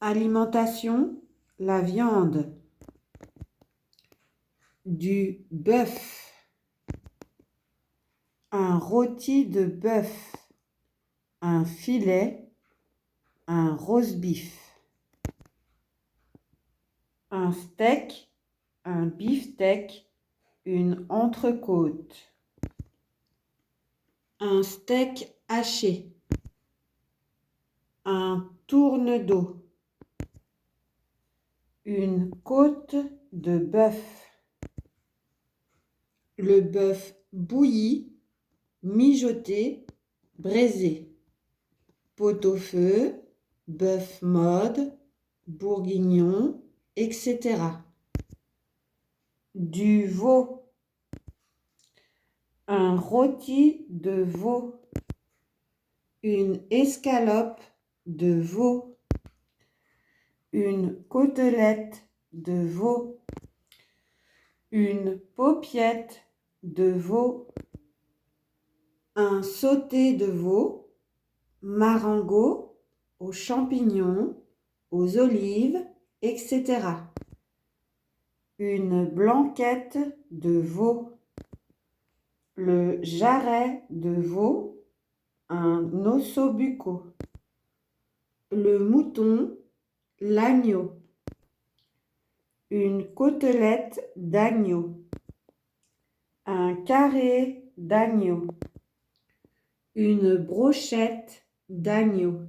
Alimentation, la viande, du bœuf, un rôti de bœuf, un filet, un roast-beef, un steak, un beefsteak, une entrecôte, un steak haché, un tourne-dos, une côte de bœuf, le bœuf bouilli, mijoté, braisé, pot-au-feu, bœuf mode, bourguignon, etc. Du veau, un rôti de veau, une escalope de veau, une côtelette de veau, une paupiette de veau, un sauté de veau, marengo aux champignons, aux olives, etc. Une blanquette de veau, le jarret de veau, un ossobuco, le mouton, l'agneau, une côtelette d'agneau, un carré d'agneau, une brochette d'agneau,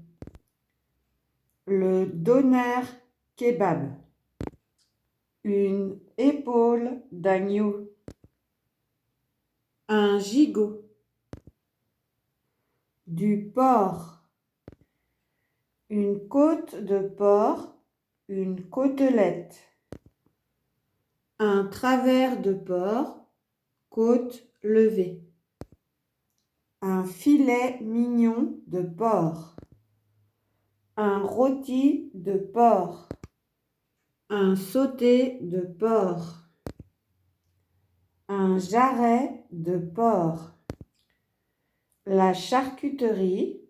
le doner kebab, une épaule d'agneau, un gigot, du porc, une côte de porc, une côtelette, un travers de porc, côte levée, un filet mignon de porc, un rôti de porc, un sauté de porc, un jarret de porc, la charcuterie,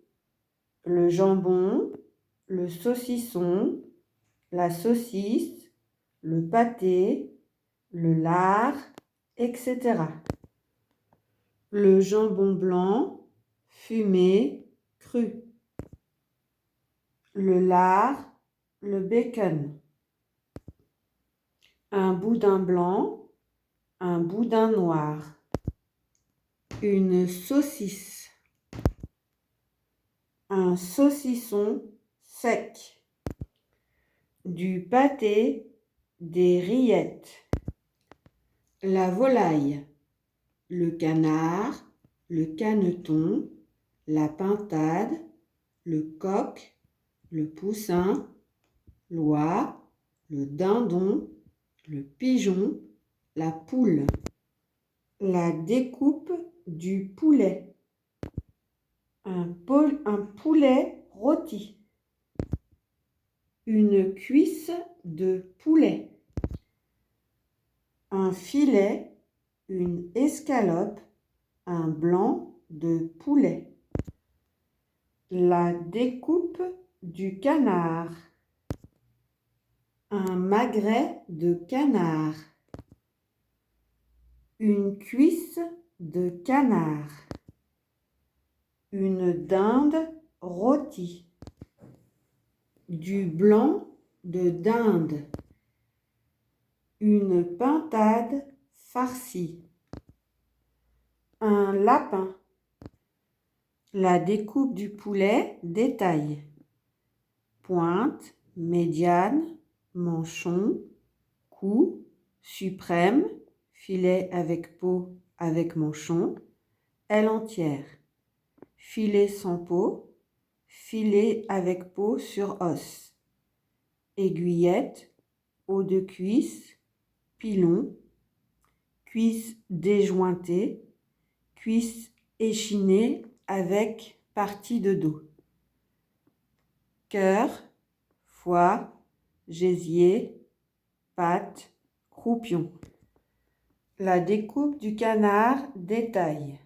le jambon, le saucisson, la saucisse, le pâté, le lard, etc. Le jambon blanc, fumé, cru. Le lard, le bacon. Un boudin blanc, un boudin noir. Une saucisse. Un saucisson sec. Du pâté, des rillettes. La volaille. Le canard, le caneton, la pintade, le coq, le poussin, l'oie, le dindon, le pigeon, la poule. La découpe du poulet. Un poulet rôti. Une cuisse de poulet. Un filet, une escalope, un blanc de poulet. La découpe du canard. Un magret de canard. Une cuisse de canard. Une dinde rôtie. Du blanc de dinde. Une pintade farcie. Un lapin. La découpe du poulet détail. Pointe, médiane, manchon, cou, suprême, filet avec peau avec manchon, aile entière, filet sans peau, filet avec peau sur os, aiguillette, haut de cuisse, pilon, cuisse déjointée, cuisse échinée avec partie de dos, cœur, foie, gésier, pattes, croupion. La découpe du canard détail.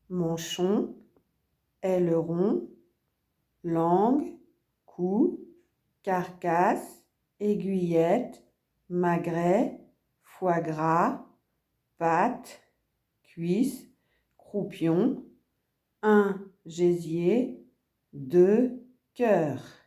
Manchon, aileron, langue, cou, carcasse, aiguillette, magret, foie gras, pattes, cuisses, croupion. 1. Gésier. 2. Cœur.